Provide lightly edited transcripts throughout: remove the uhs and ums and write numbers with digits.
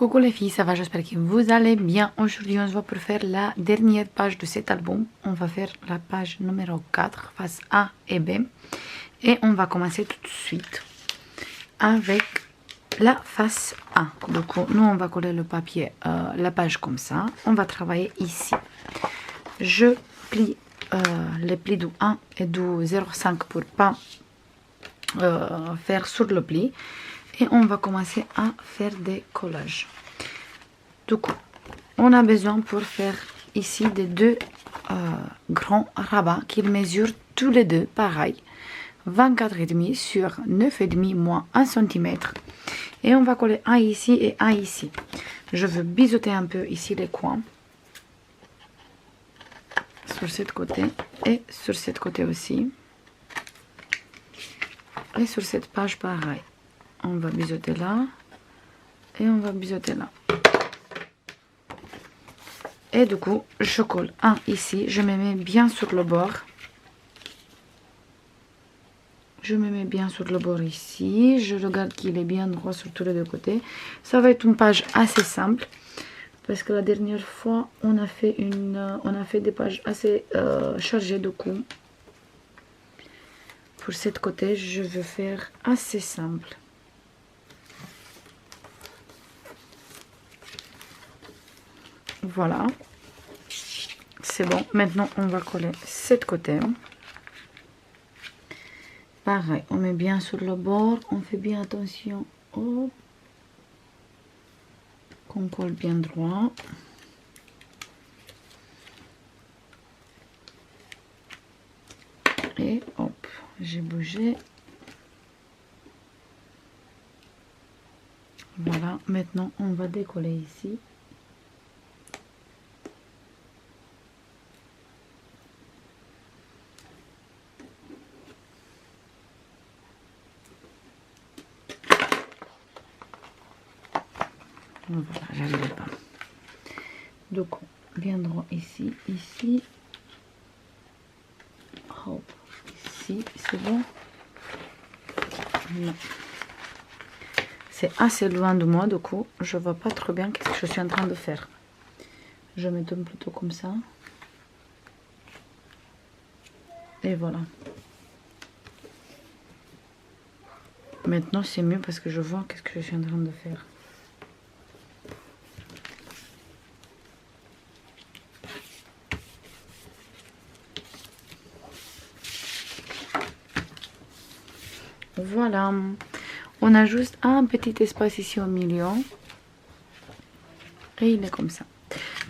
Coucou les filles, ça va, j'espère que vous allez bien. Aujourd'hui on se voit pour faire la dernière page de cet album. On va faire la page numéro 4, face A et B. Et on va commencer tout de suite avec la face A. Donc nous on va coller le papier, la page comme ça. On va travailler ici. Je plie les plis du 1 et du 0,5 pour pas faire sur le pli. Et on va commencer à faire des collages. Du coup, on a besoin pour faire ici des deux grands rabats qui mesurent tous les deux pareil. 24,5 sur 9,5 moins 1 cm. Et on va coller un ici et un ici. Je veux biseauter un peu ici les coins. Sur ce côté et sur ce côté aussi. Et sur cette page pareil. On va biseauter là et on va biseauter là. Et du coup, je colle un ici, je me mets bien sur le bord. Je me mets bien sur le bord ici, je regarde qu'il est bien droit sur tous les deux côtés. Ça va être une page assez simple, parce que la dernière fois, on a fait des pages assez chargées de coups. Pour cette côté, je veux faire assez simple. Voilà, c'est bon. Maintenant, on va coller cette côté. Pareil, on met bien sur le bord, on fait bien attention qu'on colle bien droit. Et hop, j'ai bougé. Voilà, maintenant on va décoller ici. Voilà, j'arrive pas. Donc, bien droit ici, ici. Hop, ici, c'est bon. Non. C'est assez loin de moi, du coup, je vois pas trop bien ce que je suis en train de faire. Je me tourne plutôt comme ça. Et voilà. Maintenant, c'est mieux parce que je vois qu'est-ce que je suis en train de faire. Voilà, on a juste un petit espace ici au milieu et il est comme ça.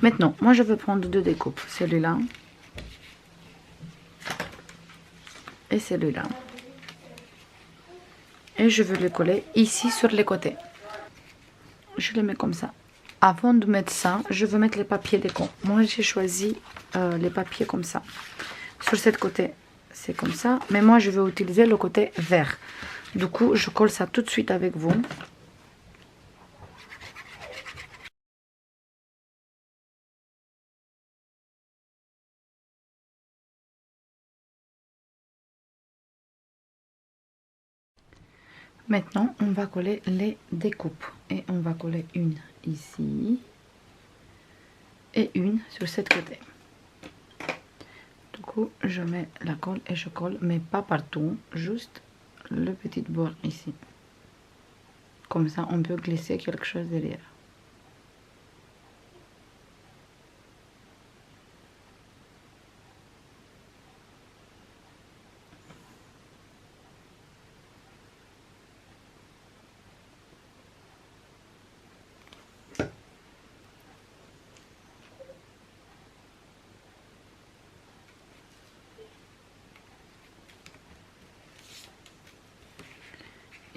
Maintenant, moi je vais prendre deux découpes, celui-là et celui-là. Et je vais les coller ici sur les côtés. Je les mets comme ça. Avant de mettre ça, je veux mettre les papiers déco. Moi j'ai choisi les papiers comme ça. Sur ce côté, c'est comme ça. Mais moi je vais utiliser le côté vert. Du coup, je colle ça tout de suite avec vous. Maintenant, on va coller les découpes. Et on va coller une ici. Et une sur cette côté. Du coup, je mets la colle et je colle, mais pas partout. Juste le petit bord ici. Comme ça, on peut glisser quelque chose derrière.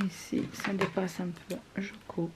Ici, ça dépasse un peu, je coupe.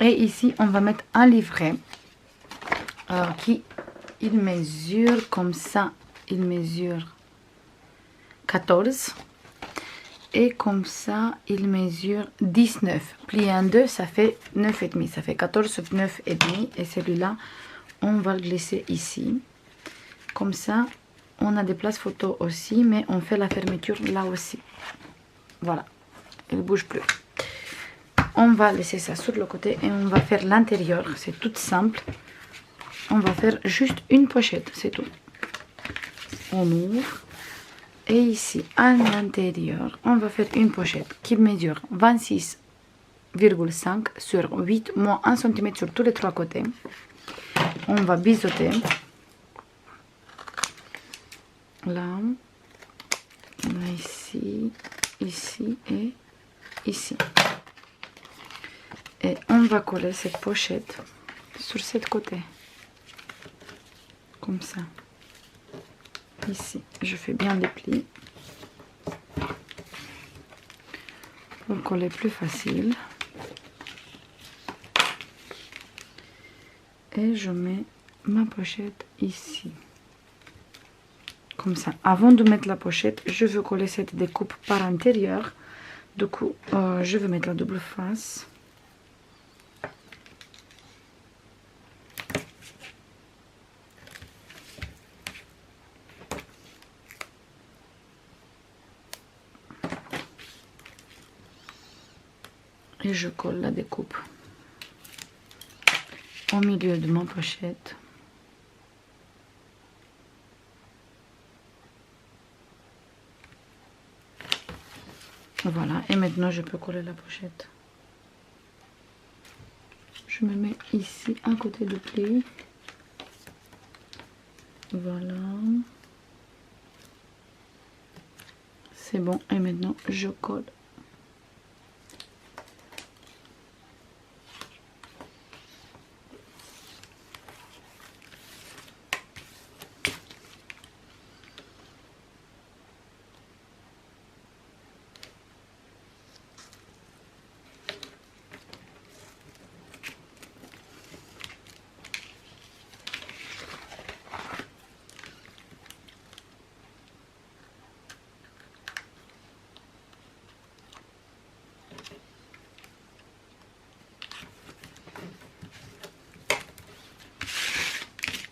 Et ici, on va mettre un livret qui, il mesure comme ça. Il mesure 14. Et comme ça, il mesure 19. Plié en deux, ça fait 9,5. Ça fait 14 sur 9,5. Et celui-là, on va le glisser ici. Comme ça, on a des places photo aussi, mais on fait la fermeture là aussi. Voilà, il ne bouge plus. On va laisser ça sur le côté et on va faire l'intérieur. C'est tout simple. On va faire juste une pochette, c'est tout. On ouvre. Et ici, à l'intérieur, on va faire une pochette qui mesure 26,5 sur 8, moins 1 cm sur tous les trois côtés. On va biseauter. Là, ici, ici et ici. Et on va coller cette pochette sur ce côté. Comme ça. Ici, je fais bien des plis. Pour coller plus facile. Et je mets ma pochette ici. Comme ça. Avant de mettre la pochette, je veux coller cette découpe par l'intérieur. Du coup, je vais mettre la double face. Et je colle la découpe au milieu de ma pochette. Voilà, et maintenant je peux coller la pochette. Je me mets ici à côté du pli. Voilà. C'est bon, et maintenant je colle.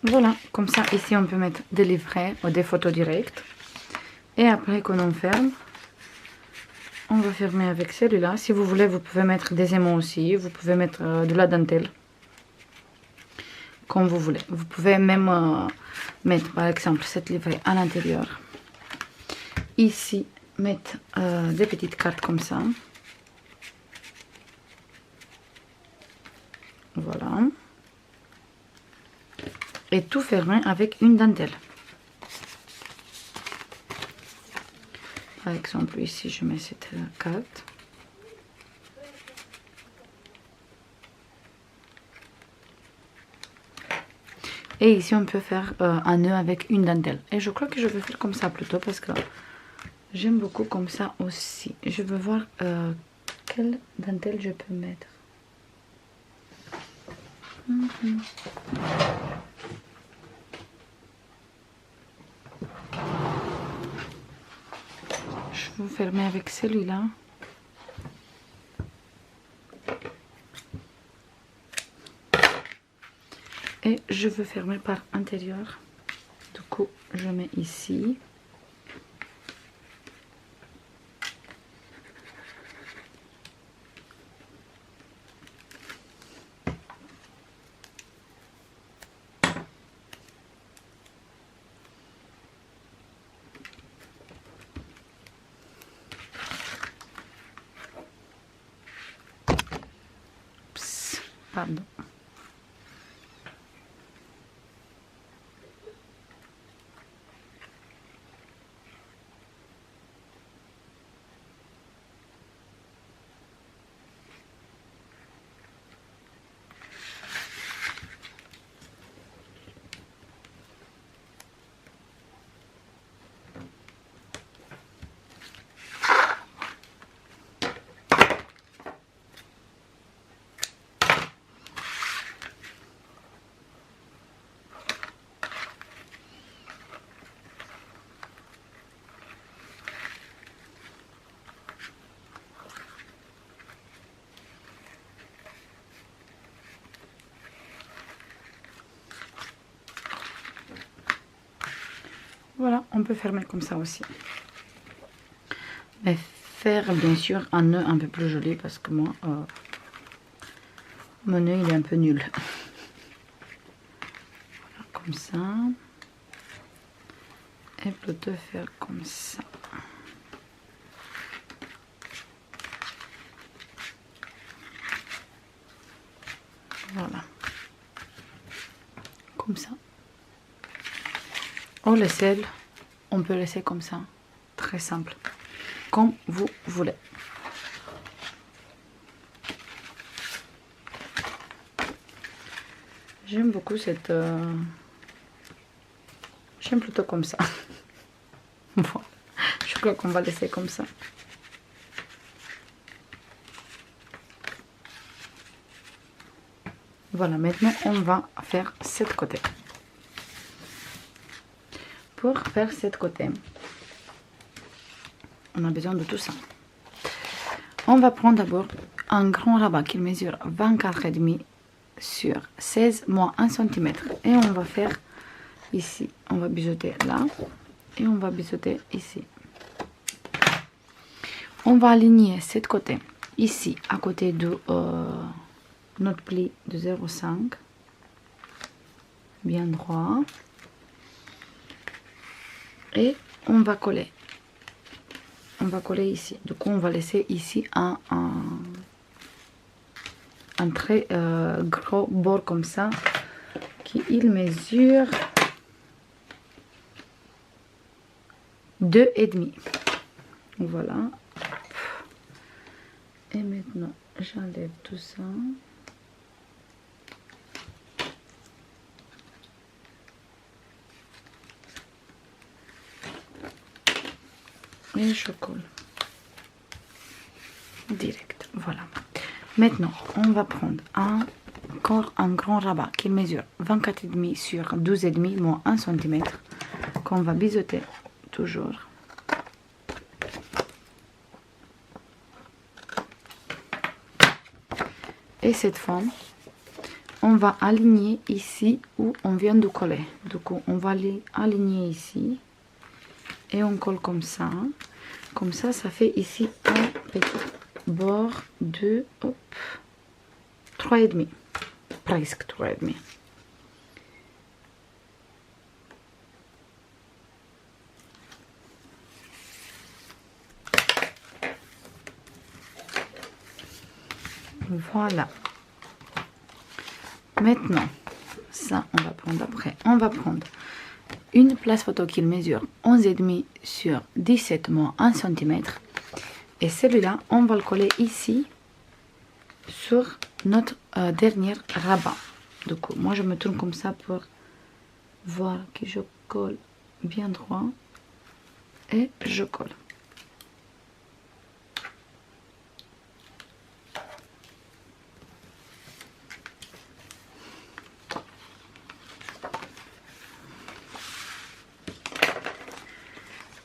Voilà, comme ça, ici on peut mettre des livrets ou des photos directes. Et après qu'on en ferme, on va fermer avec celui-là. Si vous voulez, vous pouvez mettre des aimants aussi. Vous pouvez mettre de la dentelle. Comme vous voulez. Vous pouvez même mettre par exemple cette livret à l'intérieur. Ici, mettre des petites cartes comme ça. Voilà. Et tout fermer avec une dentelle. Par exemple, ici, je mets cette carte. Et ici, on peut faire un nœud avec une dentelle. Et je crois que je vais faire comme ça plutôt parce que j'aime beaucoup comme ça aussi. Je veux voir quelle dentelle je peux mettre. Je vais fermer avec celui-là. Et je veux fermer par intérieur. Du coup, je mets ici. Pardon. on peut fermer comme ça aussi. Mais faire bien sûr un nœud un peu plus joli parce que moi, mon nœud il est un peu nul. Voilà, comme ça. Et plutôt faire comme ça. Voilà. Comme ça. Ou le sel, on peut laisser comme ça. Très simple. Comme vous voulez. J'aime beaucoup cette... J'aime plutôt comme ça. Voilà. Je crois qu'on va laisser comme ça. Voilà, maintenant on va faire cette côté. Pour faire cette côté, on a besoin de tout ça. On va prendre d'abord un grand rabat qui mesure 24,5 sur 16 moins 1 cm. Et on va faire ici, on va biseauter là et on va biseauter ici. On va aligner cette côté ici à côté de notre pli de 0,5, bien droit, et on va coller. On va coller ici. Du coup, on va laisser ici un très gros bord comme ça, qui il mesure 2,5. Voilà. Et maintenant, j'enlève tout ça. Et je colle. Direct. Voilà. Maintenant, on va prendre encore un grand rabat qui mesure 24,5 sur 12,5 moins 1 cm qu'on va biseauter toujours. Et cette fois, on va aligner ici où on vient de coller. Du coup, on va aligner ici et on colle comme ça. Comme ça, ça fait ici un petit bord de 3,5, presque 3,5. Voilà. Maintenant, ça on va prendre après. On va prendre une place photo qui mesure 11,5 sur 17 moins 1 cm. Et celui-là, on va le coller ici sur notre dernier rabat. Du coup, moi je me tourne comme ça pour voir que je colle bien droit. Et je colle.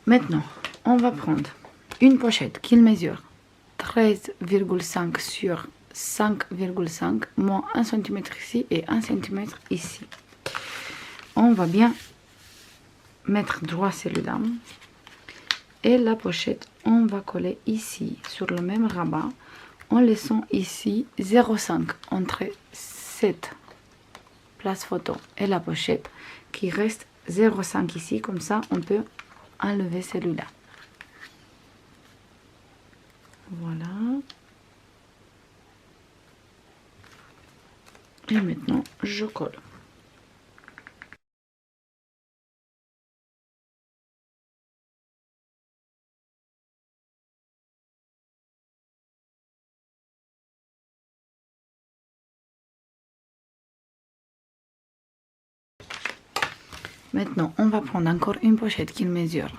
Maintenant, on va prendre une pochette qui mesure 13,5 sur 5,5 moins 1 cm ici et 1 cm ici. On va bien mettre droit celui-là. Et la pochette, on va coller ici sur le même rabat en laissant ici 0,5 entre cette place photo et la pochette qui reste 0,5 ici. Comme ça, on peut enlever celui-là. Voilà. Et maintenant, je colle. Maintenant, on va prendre encore une pochette qui mesure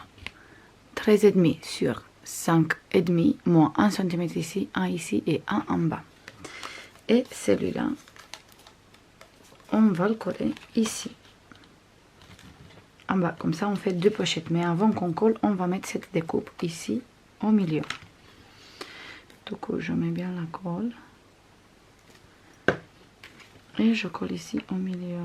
13,5 sur 5,5 moins 1 cm ici, 1 ici et 1 en bas. Et celui-là, on va le coller ici. En bas, comme ça on fait deux pochettes. Mais avant qu'on colle, on va mettre cette découpe ici au milieu. Du coup, je mets bien la colle. Et je colle ici au milieu.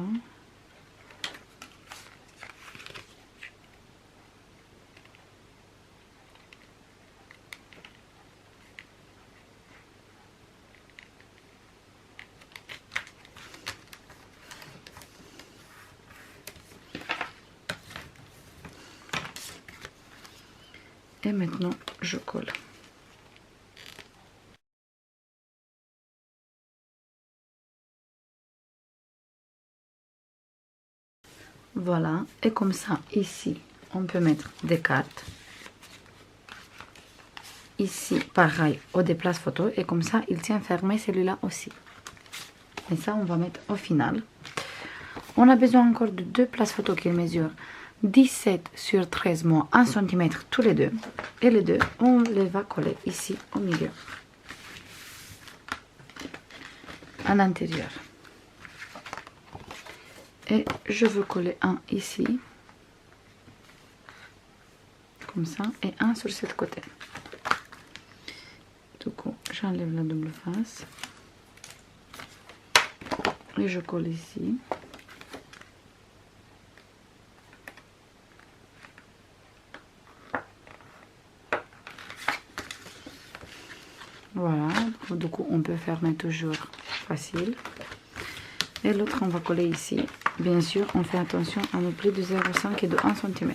Et maintenant, je colle. Voilà, et comme ça, ici, on peut mettre des cartes. Ici, pareil, au déplace photo, et comme ça, il tient fermé celui-là aussi. Et ça, on va mettre au final. On a besoin encore de deux places photo qui mesurent 17 sur 13 moins 1 cm tous les deux. Et les deux, on les va coller ici au milieu, à l'intérieur. Et je veux coller un ici, comme ça, et un sur ce côté. Du coup, j'enlève la double face. Et je colle ici. Voilà, du coup on peut fermer toujours facile. Et l'autre on va coller ici. Bien sûr, on fait attention à ne plus de 0,5 et de 1 cm.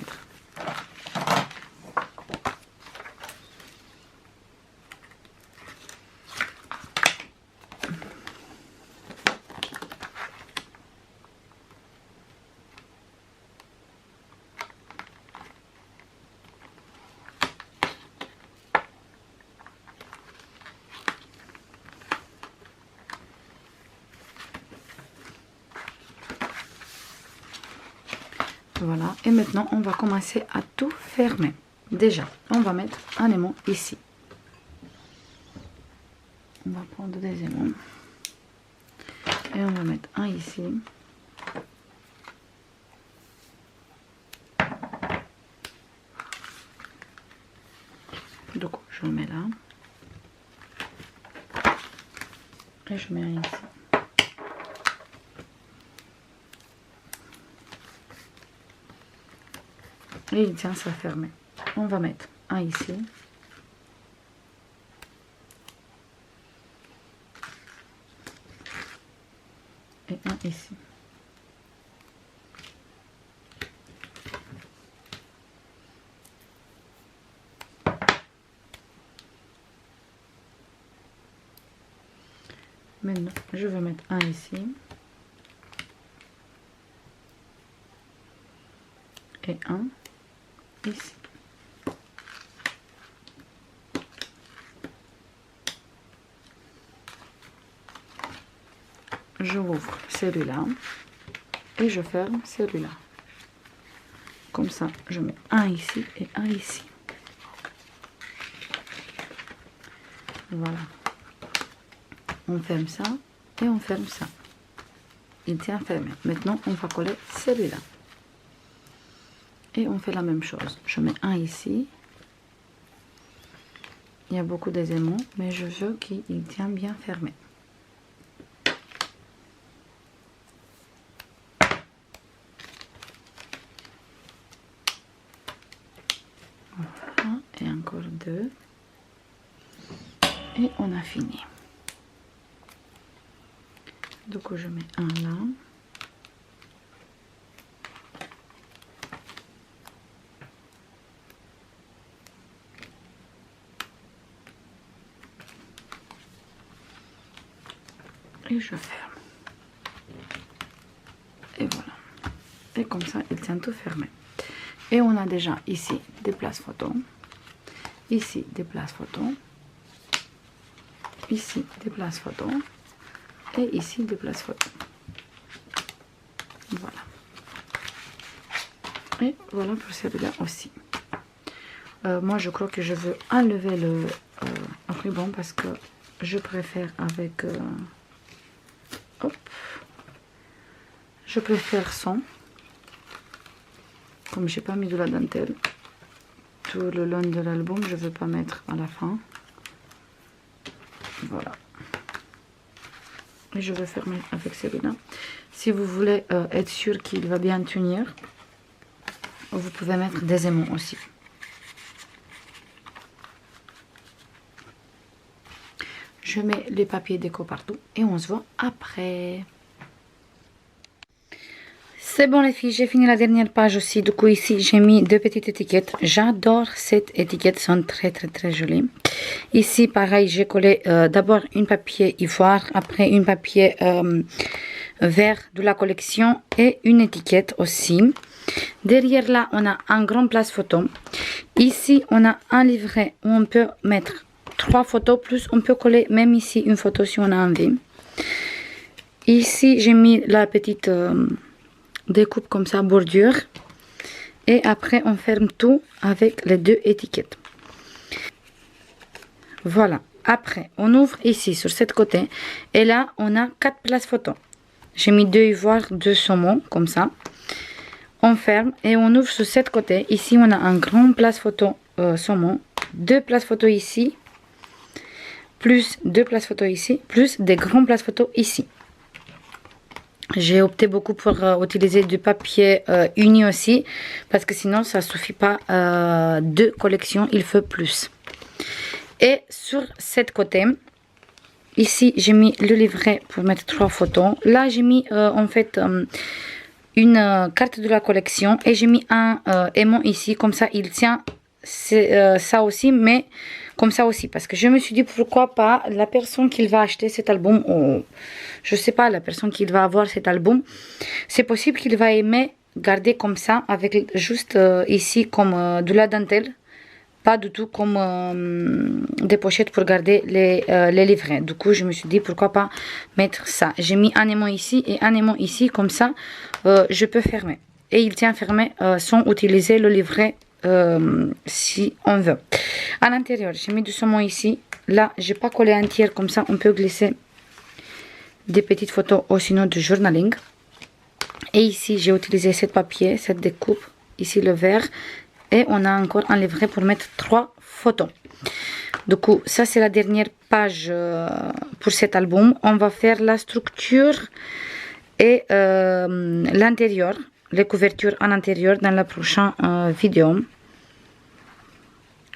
Voilà, et maintenant on va commencer à tout fermer. Déjà, on va mettre un aimant ici. On va prendre des aimants. Et on va mettre un ici. Du coup, je le mets là. Et je mets un ici. Et il tient ça fermé. On va mettre un ici. Et un ici. Maintenant, je vais mettre un ici. Et un ici. Je ouvre celui-là et je ferme celui-là. Comme ça, je mets un ici et un ici. Voilà. On ferme ça et on ferme ça. Il tient fermé. Maintenant, on va coller celui-là. Et on fait la même chose. Je mets un ici. Il y a beaucoup d'aimants, mais je veux qu'il tient bien fermé. Voilà. Et encore deux. Et on a fini. Du coup, je mets un là. Et je ferme. Et voilà. Et comme ça, il tient tout fermé. Et on a déjà ici des places photos. Ici, des places photos. Ici, des places photos. Et ici, des places photos. Voilà. Et voilà pour celui-là aussi. Moi, je crois que je veux enlever le ruban parce que je préfère avec... hop. Je préfère sans. Comme j'ai pas mis de la dentelle tout le long de l'album, je ne veux pas mettre à la fin. Voilà. Et je vais fermer avec celui-là. Si vous voulez être sûr qu'il va bien tenir, vous pouvez mettre des aimants aussi. Je mets les papiers déco partout et on se voit après. C'est bon les filles, j'ai fini la dernière page aussi. Du coup ici j'ai mis deux petites étiquettes. J'adore cette étiquette, sont très jolies. Ici pareil, j'ai collé d'abord une papier ivoire, après une papier vert de la collection et une étiquette aussi. Derrière là on a un grand place photo. Ici on a un livret où on peut mettre 3 photos, plus on peut coller même ici une photo si on a envie. Ici j'ai mis la petite découpe comme ça, bordure, et après on ferme tout avec les deux étiquettes. Voilà, après on ouvre ici sur cette côté et là on a 4 places photo. J'ai mis 2 ivoires, 2 saumons comme ça. On ferme et on ouvre sur cette côté. Ici on a un grand place photo saumon, 2 places photo ici, plus 2 places photo ici, plus des grands places photo ici. J'ai opté beaucoup pour utiliser du papier uni aussi, parce que sinon ça suffit pas de collection, il faut plus. Et sur cette côté, ici j'ai mis le livret pour mettre 3 photos. Là j'ai mis en fait une carte de la collection et j'ai mis un aimant ici, comme ça il tient ça aussi, mais comme ça aussi, parce que je me suis dit pourquoi pas la personne qui va acheter cet album, ou je sais pas, la personne qui va avoir cet album, c'est possible qu'il va aimer garder comme ça, avec juste ici comme de la dentelle, pas du tout comme des pochettes pour garder les livrets. Du coup je me suis dit pourquoi pas mettre ça. J'ai mis un aimant ici et un aimant ici, comme ça je peux fermer, et il tient fermé sans utiliser le livret si on veut. À l'intérieur j'ai mis du saumon ici. Là j'ai pas collé entière, comme ça on peut glisser des petites photos ou sinon du journaling. Et ici j'ai utilisé cette papier, cette découpe, ici le vert, et on a encore un livret pour mettre 3 photos. Du coup ça c'est la dernière page pour cet album. On va faire la structure et l'intérieur, les couvertures en intérieur dans la prochaine vidéo.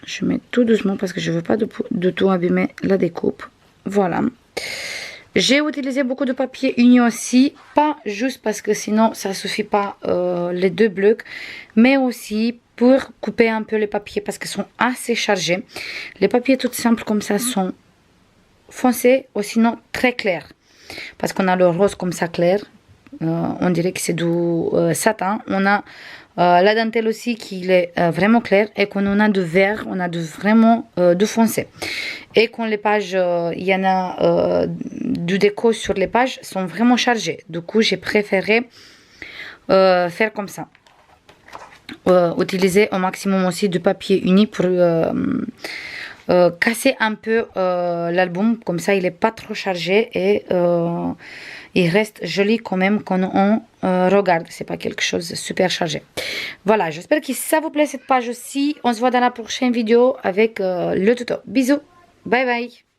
Je mets tout doucement parce que je veux pas de tout abîmer la découpe. Voilà. J'ai utilisé beaucoup de papier uni aussi, pas juste parce que sinon ça suffit pas les 2 blocs, mais aussi pour couper un peu les papiers parce qu'ils sont assez chargés. Les papiers tout simples comme ça sont foncés ou sinon très clairs, parce qu'on a le rose comme ça clair, on dirait que c'est du satin. On a la dentelle aussi qui est vraiment claire, et qu'on en a de vert, on a vraiment de foncé. Et quand les pages, il y en a du déco sur les pages, sont vraiment chargées. Du coup j'ai préféré faire comme ça, utiliser au maximum aussi du papier uni pour casser un peu l'album, comme ça il n'est pas trop chargé et il reste joli quand même quand on regarde, c'est pas quelque chose de super chargé. Voilà, j'espère que ça vous plaît cette page aussi. On se voit dans la prochaine vidéo avec le tuto. Bisous, bye bye.